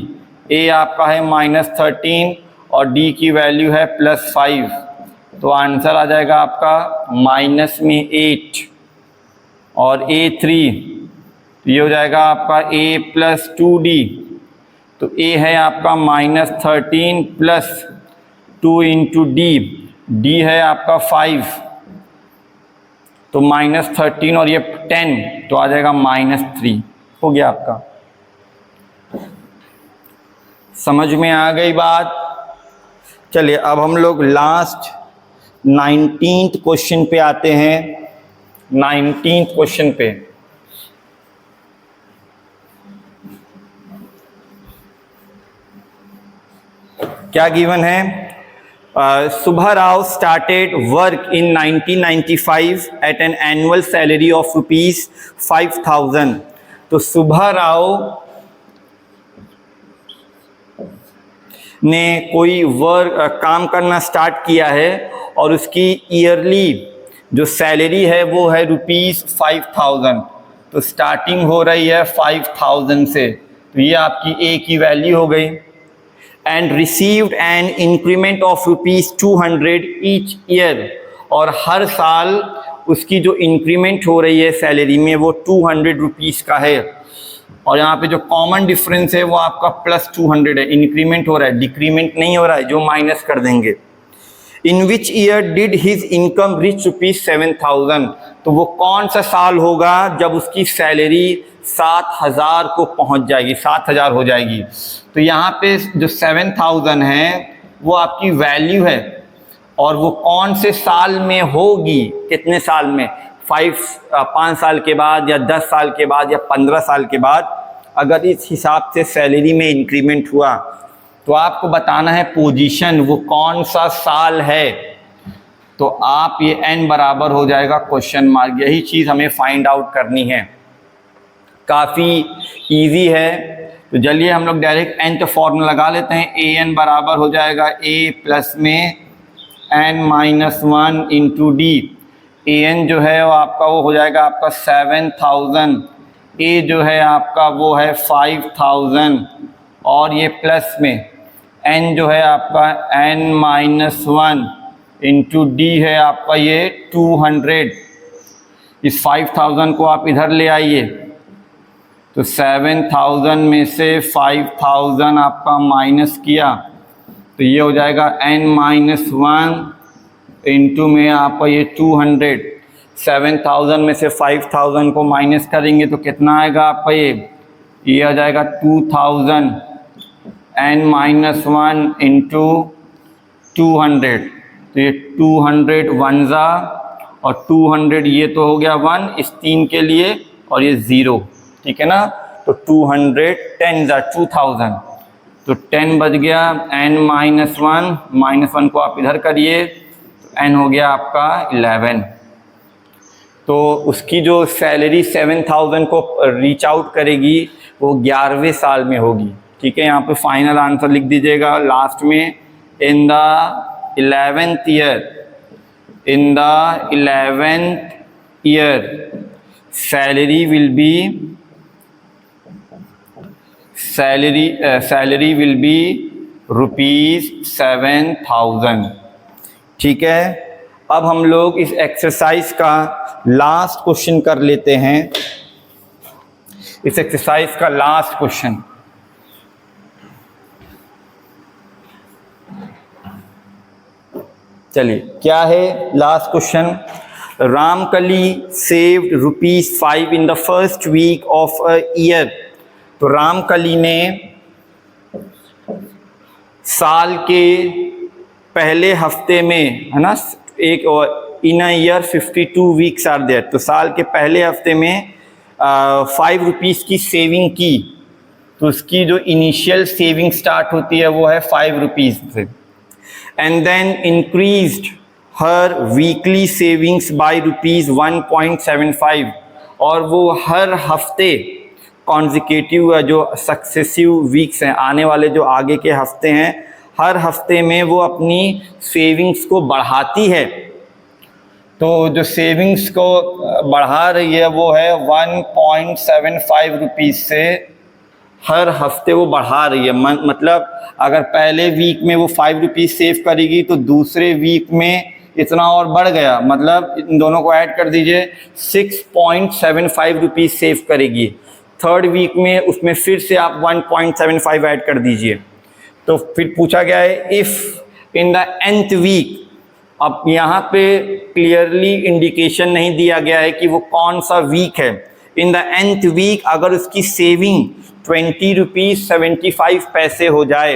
A आपका है माइनस 13 और D की वैल्यू है प्लस 5, तो आंसर आ जाएगा आपका माइनस में 8 और A3 ये हो जाएगा आपका A प्लस 2D। तो A है आपका माइनस 13 प्लस 2 इंटू D है आपका 5, तो माइनस 13 और ये 10, तो आ जाएगा माइनस 3। हो गया आपका, समझ में आ गई बात। चलिए अब हम लोग लास्ट 19th क्वेश्चन पे आते हैं। 19th क्वेश्चन पे क्या गिवन है, Subha Rao started work in 1995 at an annual salary of rupees 5,000। तो सुभा राव ने कोई काम करना स्टार्ट किया है और उसकी ईयरली जो सैलरी है वो है रुपीज़ 5,000। तो स्टार्टिंग हो रही है 5,000 से, तो ये आपकी A की वैल्यू हो गई। And received an increment of rupees 200 each year, और हर साल उसकी जो इंक्रीमेंट हो रही है सैलरी में वो 200 रुपीज़ का है। और यहाँ पे जो कॉमन डिफरेंस है वो आपका +200 है, इंक्रीमेंट हो रहा है, डिक्रीमेंट नहीं हो रहा है, जो माइनस कर देंगे। In which year did his income reach ₹7,000, तो वो कौन सा साल होगा जब उसकी सैलरी 7,000 को पहुंच जाएगी, 7,000 हो जाएगी। तो यहाँ पे जो 7,000 है वो आपकी वैल्यू है, और वो कौन से साल में होगी, कितने साल में, 5 साल के बाद या 10 साल के बाद या 15 साल के बाद। अगर इस हिसाब से सैलरी में इंक्रीमेंट हुआ तो आपको बताना है पोजीशन, वो कौन सा साल है। तो आप ये n बराबर हो जाएगा क्वेश्चन मार्क, यही चीज़ हमें फाइंड आउट करनी है। काफ़ी इजी है, तो चलिए हम लोग डायरेक्ट n तो फॉर्मूला लगा लेते हैं। an बराबर हो जाएगा a प्लस में n-1 इंटू डी। an जो है वो आपका वो हो जाएगा आपका 7,000, a जो है आपका वो है 5,000, और ये प्लस में n जो है आपका n-1 इंटू डी है आपका ये 200। इस 5,000 को आप इधर ले आइए, तो 7,000 में से 5,000 आपका माइनस किया तो ये हो जाएगा n-1 इंटू में आपका ये 200। 7,000 में से 5,000 को माइनस करेंगे तो कितना आएगा आपका ये आ जाएगा 2,000 n-1 इंटू 200। तो ये 200 1 और 200 ये तो हो गया 1 इस 3 के लिए, और ये 0, ठीक है ना। तो 200 10 2000, तो 10 बच गया, n-1 -1 को आप इधर करिए तो n हो गया आपका 11। तो उसकी जो सैलरी 7,000 को रीच आउट करेगी वो 11वें साल में होगी, ठीक है। यहाँ पे फाइनल आंसर लिख दीजिएगा लास्ट में, in the 11th year salary will be ₹7,000, ठीक है। अब हम लोग इस एक्सरसाइज का लास्ट क्वेश्चन कर लेते हैं। इस एक्सरसाइज का लास्ट क्वेश्चन, चलिए क्या है last question. Ramkali saved ₹5 in the first week of a year. तो रामकली ने साल के पहले हफ्ते में, है ना, एक in a year 52 weeks are there, तो साल के पहले हफ्ते में ₹5 की सेविंग की। तो उसकी जो इनिशियल सेविंग स्टार्ट होती है वो है ₹5 से, and then increased her weekly savings by ₹1.75, और वो हर हफ्ते कॉन्जिक्यूटिव जो सक्सेसिव वीक्स हैं, आने वाले जो आगे के हफ्ते हैं, हर हफ्ते में वो अपनी सेविंग्स को बढ़ाती है। तो जो सेविंग्स को बढ़ा रही है वो है ₹1.75 से हर हफ्ते वो बढ़ा रही है। मतलब अगर पहले वीक में वो ₹5 सेव करेगी तो दूसरे वीक में इतना और बढ़ गया, मतलब इन दोनों को ऐड कर दीजिए, ₹6.75 सेव करेगी। थर्ड वीक में उसमें फिर से आप 1.75 ऐड कर दीजिए। तो फिर पूछा गया है if in the nth week, अब यहाँ पे क्लियरली इंडिकेशन नहीं दिया गया है कि वो कौन सा वीक है। इन द nth वीक अगर उसकी सेविंग ₹20.75 हो जाए,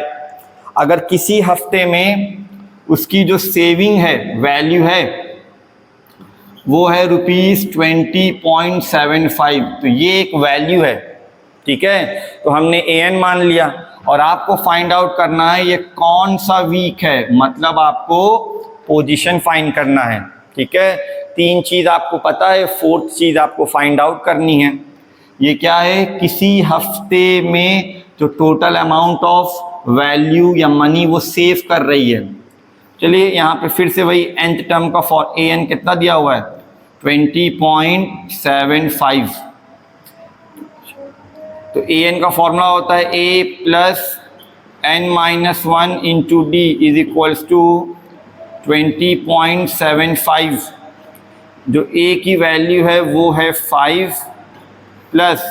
अगर किसी हफ्ते में उसकी जो सेविंग है, वैल्यू है, वो है ₹20.75, तो ये एक वैल्यू है, ठीक है। तो हमने an मान लिया, और आपको फाइंड आउट करना है ये कौन सा वीक है, मतलब आपको पोजीशन फाइंड करना है, ठीक है। 3 चीज़ आपको पता है, 4th चीज़ आपको फाइंड आउट करनी है। ये क्या है, किसी हफ्ते में जो टोटल अमाउंट ऑफ वैल्यू या मनी वो सेव कर रही है। चलिए यहाँ पे फिर से वही nth टर्म का फॉर an कितना दिया हुआ है, 20.75। तो an का फॉर्मूला होता है a plus n-1 into D is equals to 20.75। जो a की वैल्यू है वो है 5 प्लस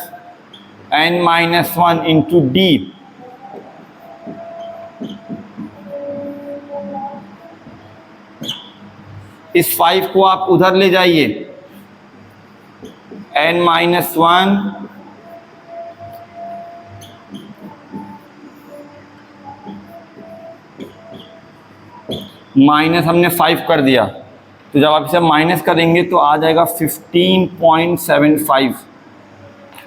n-1 इंटू डी, इस 5 को आप उधर ले जाइए, n-1 माइनस हमने 5 कर दिया, तो जब आप इसे माइनस करेंगे तो आ जाएगा 15.75।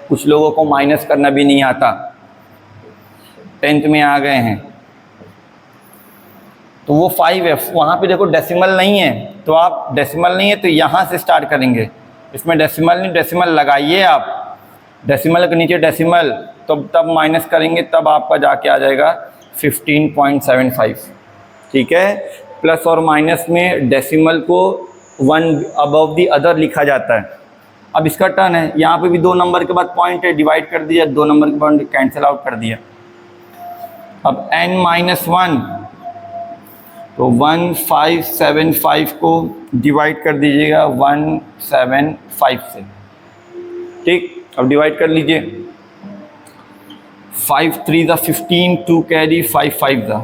कुछ लोगों को माइनस करना भी नहीं आता, 10th में आ गए हैं, तो वो 5 है। वहाँ पे देखो डेसिमल नहीं है, तो आप डेसिमल नहीं है तो यहाँ से स्टार्ट करेंगे। इसमें डेसिमल नहीं, डेसिमल लगाइए आप, डेसिमल के नीचे डेसिमल, तो तब माइनस करेंगे, तब आपका जाके आ जाएगा 15.75। ठीक है, प्लस और माइनस में डेसिमल को 1 अबव द अदर लिखा जाता है। अब इसका टर्न है, यहाँ पे भी 2 नंबर के बाद पॉइंट है, डिवाइड कर दिया, 2 नंबर के बाद कैंसिल आउट कर दिया। अब n-1, तो 1575 को डिवाइड कर दीजिएगा 175 से। ठीक, अब डिवाइड कर लीजिए, 5 3 ज़ा 15, 2 कैरी, 5 5 ज़ा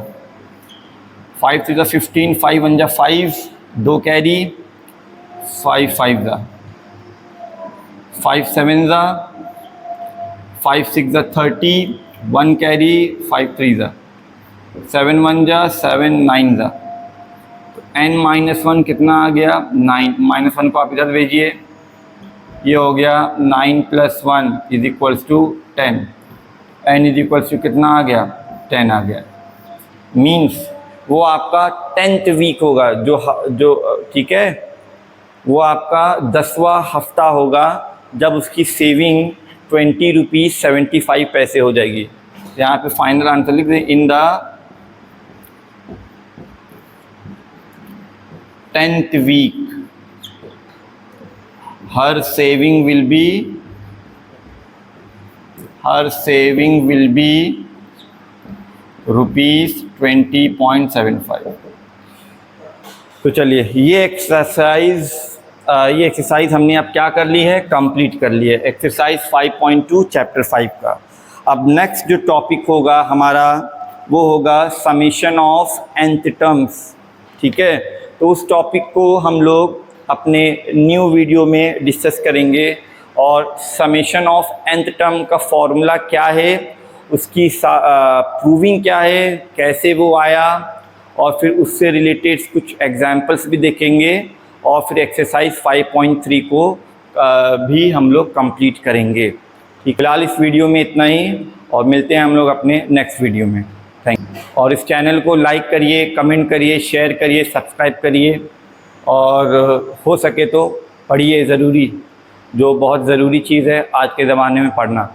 5 3 ज़ा 15, 5 1 ज़ा 5, 2 कैरी, 5 5 ज़ा 5 7 ज़ा 5 6 ज़ा 30, 1 कैरी, 5 3 ज़ा 7 1 ज़ा 7 9 ज़ा। n-1 कितना आ गया? 9। -1 को आप इधर भेजिए, ये हो गया 9 + 1 = 10। n = कितना आ गया? 10 आ गया। मीन्स वो आपका 10th वीक होगा, जो ठीक है, वो आपका 10वां हफ्ता होगा, जब उसकी सेविंग 20 रुपीज़ 75 पैसे हो जाएगी। यहाँ पे फाइनल आंसर लिख दें, in the 10th week her saving will be ₹20.75। तो चलिए, ये एक्सरसाइज हमने अब क्या कर ली है? कंप्लीट कर ली है, एक्सरसाइज 5.2 चैप्टर 5 का। अब नेक्स्ट जो टॉपिक होगा हमारा, वो होगा समेशन ऑफ nth टर्म्स। ठीक है, तो उस टॉपिक को हम लोग अपने न्यू वीडियो में डिस्कस करेंगे, और समेशन ऑफ nth टर्म का फॉर्मूला क्या है, उसकी प्रूविंग क्या है, कैसे वो आया, और फिर उससे रिलेटेड कुछ एग्जांपल्स भी देखेंगे, और फिर एक्सरसाइज 5.3 को भी हम लोग कंप्लीट करेंगे। ठीक, फिलहाल इस वीडियो में इतना ही, और मिलते हैं हम लोग अपने नेक्स्ट वीडियो में। Thank you. और इस चैनल को लाइक करिए, कमेंट करिए, शेयर करिए, सब्सक्राइब करिए, और हो सके तो पढ़िए ज़रूरी, जो बहुत ज़रूरी चीज़ है आज के ज़माने में पढ़ना।